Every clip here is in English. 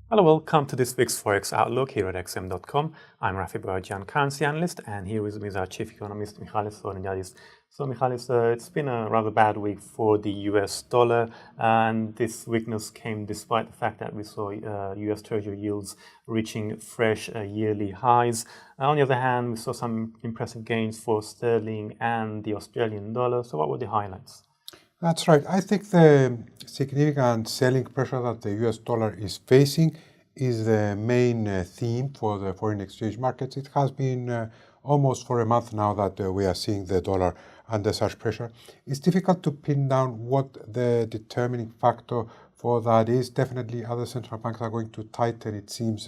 Hello, welcome to this week's Forex Outlook here at xm.com. I'm Rafi Barajan, currency analyst, and here with me is our chief economist, Michalis Orniadis. So, Michalis, it's been a rather bad week for the US dollar, and this weakness came despite the fact that we saw US Treasury yields reaching fresh yearly highs. On the other hand, we saw some impressive gains for sterling and the Australian dollar. So, what were the highlights? That's right. I think the significant selling pressure that the US dollar is facing is the main theme for the foreign exchange markets. It has been almost for a month now that we are seeing the dollar under such pressure. It's difficult to pin down what the determining factor for that is. Definitely other central banks are going to tighten, it seems,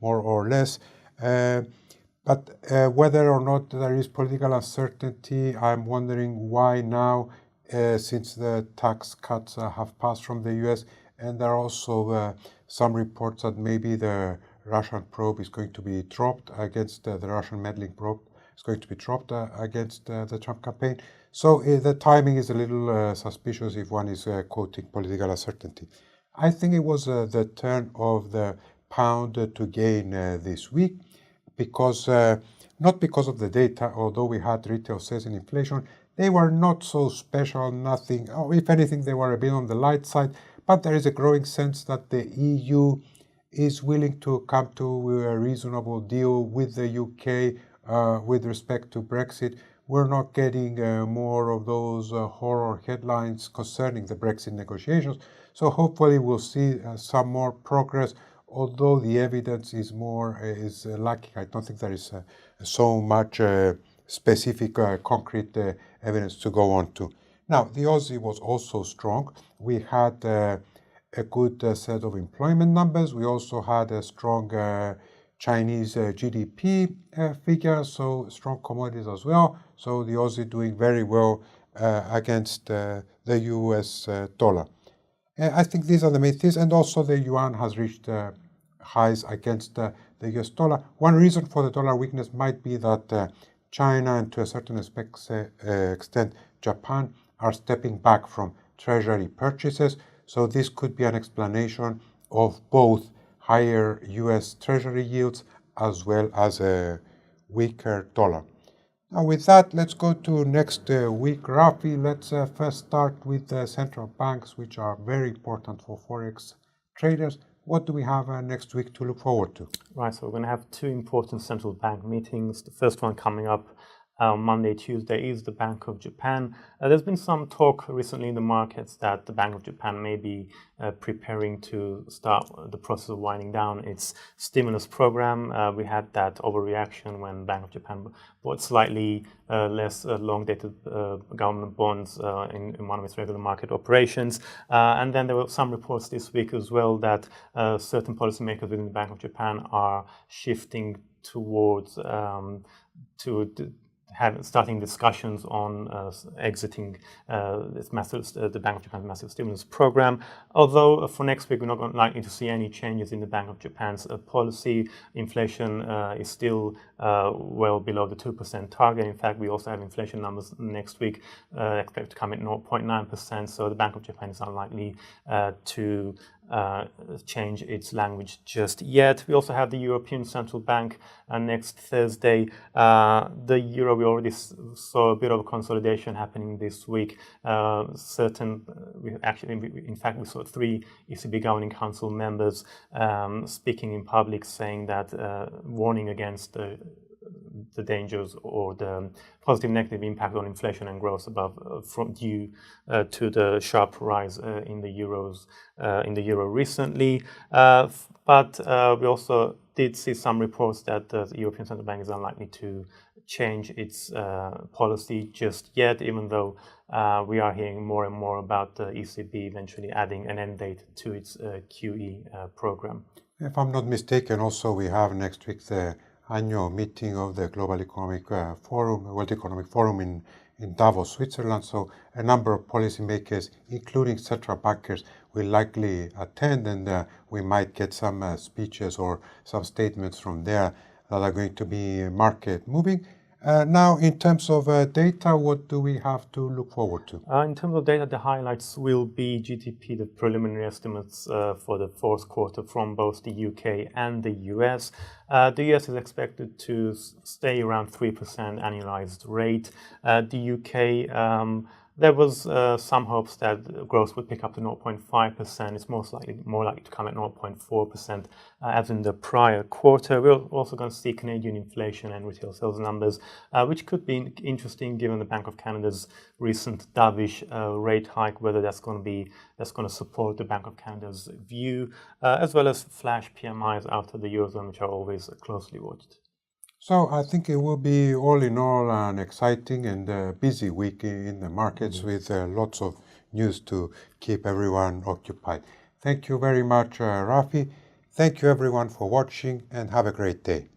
more or less. But whether or not there is political uncertainty, I'm wondering why now, since the tax cuts have passed from the US, and there are also some reports that maybe the Russian probe is going to be dropped against the Russian meddling probe is going to be dropped against the Trump campaign. So the timing is a little suspicious if one is quoting political uncertainty. I think it was the turn of the pound to gain this week, because not because of the data, although we had retail sales and inflation. They were not so special, nothing. Oh, if anything, they were a bit on the light side, but there is a growing sense that the EU is willing to come to a reasonable deal with the UK with respect to Brexit. We're not getting more of those horror headlines concerning the Brexit negotiations. So hopefully we'll see some more progress, although the evidence is lacking. I don't think there is so much specific concrete evidence to go on to. Now, the Aussie was also strong. We had a good set of employment numbers. We also had a strong Chinese GDP figure, so strong commodities as well. So the Aussie doing very well against the US dollar. I think these are the main things, and also the yuan has reached highs against the US dollar. One reason for the dollar weakness might be that China and to a certain extent Japan are stepping back from treasury purchases. So this could be an explanation of both higher US treasury yields as well as a weaker dollar. Now with that, let's go to next week. Rafi, let's first start with the central banks, which are very important for Forex traders. What do we have next week to look forward to? Right, so we're going to have two important central bank meetings. The first one coming up Monday, Tuesday is the Bank of Japan. There's been some talk recently in the markets that the Bank of Japan may be preparing to start the process of winding down its stimulus program. We had that overreaction when Bank of Japan bought slightly less long-dated government bonds in one of its regular market operations. And then there were some reports this week as well that certain policymakers within the Bank of Japan are shifting towards starting discussions on exiting the Bank of Japan's massive stimulus program. Although for next week, we're not likely to see any changes in the Bank of Japan's policy. Inflation is still well below the 2% target. In fact, we also have inflation numbers next week expected to come at 0.9%. So the Bank of Japan is unlikely to change its language just yet. We also have the European Central Bank next Thursday. The euro, we already saw a bit of a consolidation happening this week. In fact, we saw 3 ECB Governing Council members speaking in public, saying that warning against the dangers or the positive negative impact on inflation and growth due to the sharp rise in the euro recently. But we also did see some reports that the European Central Bank is unlikely to change its policy just yet, even though we are hearing more and more about the ECB eventually adding an end date to its QE program. If I'm not mistaken, also we have next week the annual meeting of the Global Economic Forum, World Economic Forum in Davos, Switzerland. So a number of policymakers, including central bankers, will likely attend, and we might get some speeches or some statements from there that are going to be market moving. Now, in terms of data, what do we have to look forward to? In terms of data, the highlights will be GDP, the preliminary estimates for the fourth quarter from both the UK and the US. The US is expected to stay around 3% annualized rate. The UK, there was some hopes that growth would pick up to 0.5%. It's more likely to come at 0.4% as in the prior quarter. We're also going to see Canadian inflation and retail sales numbers, which could be interesting given the Bank of Canada's recent dovish rate hike. Whether that's going to support the Bank of Canada's view, as well as flash PMIs out of the Eurozone, which are always closely watched. So I think it will be all in all an exciting and busy week in the markets with lots of news to keep everyone occupied. Thank you very much, Rafi. Thank you everyone for watching and have a great day.